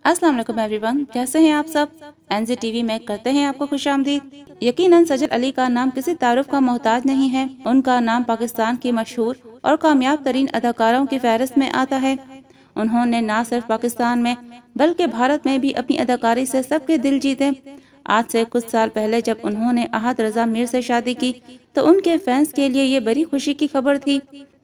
अस्सलाम वालेकुम एवरीवन, कैसे हैं आप सब। एनजे टीवी में करते हैं आपको खुशामदीद। यकीनन सजल अली का नाम किसी तारुफ का मोहताज नहीं है। उनका नाम पाकिस्तान की मशहूर और कामयाब तरीन अदाकारों की फहरिस्त में आता है। उन्होंने न सिर्फ पाकिस्तान में बल्कि भारत में भी अपनी अदाकारी से सबके दिल जीते। आज से कुछ साल पहले जब उन्होंने अहद रजा मीर से शादी की तो उनके फैंस के लिए ये बड़ी खुशी की खबर थी,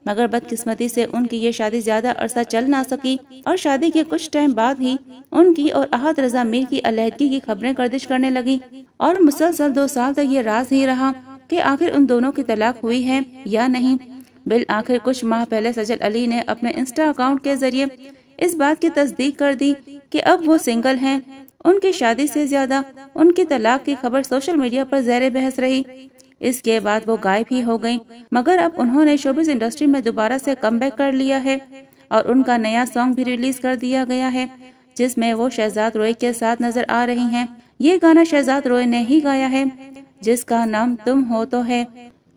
मगर बदकिस्मती से उनकी ये शादी ज्यादा अरसा चल ना सकी और शादी के कुछ टाइम बाद ही उनकी और अहद रजा मीर की अलहदगी की खबरें गर्दिश करने लगी और मुसलसल 2 साल तक ये राज ही रहा कि आखिर उन दोनों की तलाक हुई है या नहीं। बिल आखिर कुछ माह पहले सजल अली ने अपने इंस्टा अकाउंट के जरिए इस बात की तस्दीक कर दी कि अब वो सिंगल हैं। उनकी शादी से ज्यादा उनकी तलाक की खबर सोशल मीडिया पर ज़ेरे बहस रही। इसके बाद वो गायब ही हो गयी, मगर अब उन्होंने शोबिज़ इंडस्ट्री में दोबारा से कमबैक कर लिया है और उनका नया सॉन्ग भी रिलीज कर दिया गया है, जिसमें वो शहजाद रोय के साथ नजर आ रही हैं। ये गाना शहजाद रोय ने ही गाया है, जिसका नाम तुम हो तो है।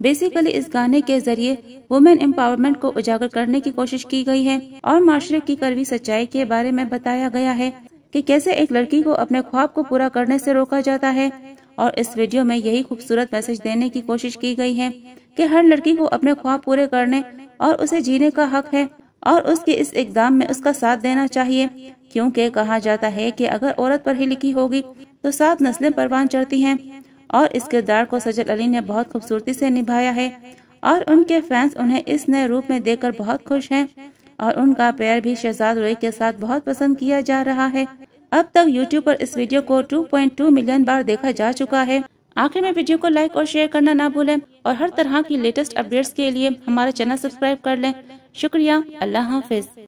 बेसिकली इस गाने के जरिए वुमेन एम्पावरमेंट को उजागर करने की कोशिश की गई है और माशरे की कड़वी सच्चाई के बारे में बताया गया है कि कैसे एक लड़की को अपने ख्वाब को पूरा करने से रोका जाता है। और इस वीडियो में यही खूबसूरत मैसेज देने की कोशिश की गई है कि हर लड़की को अपने ख्वाब पूरे करने और उसे जीने का हक है और उसके इस इकदाम में उसका साथ देना चाहिए, क्योंकि कहा जाता है कि अगर औरत पर ही लिखी होगी तो 7 नस्लें परवान चढ़ती हैं। और इस किरदार को सजल अली ने बहुत खूबसूरती से निभाया है और उनके फैंस उन्हें इस नए रूप में देखकर बहुत खुश हैं और उनका प्यार भी शहजाद रोय के साथ बहुत पसंद किया जा रहा है। अब तक YouTube पर इस वीडियो को 2.2 मिलियन बार देखा जा चुका है। आखिर में वीडियो को लाइक और शेयर करना ना भूलें और हर तरह की लेटेस्ट अपडेट्स के लिए हमारा चैनल सब्सक्राइब कर लें। शुक्रिया। अल्लाह हाफिज।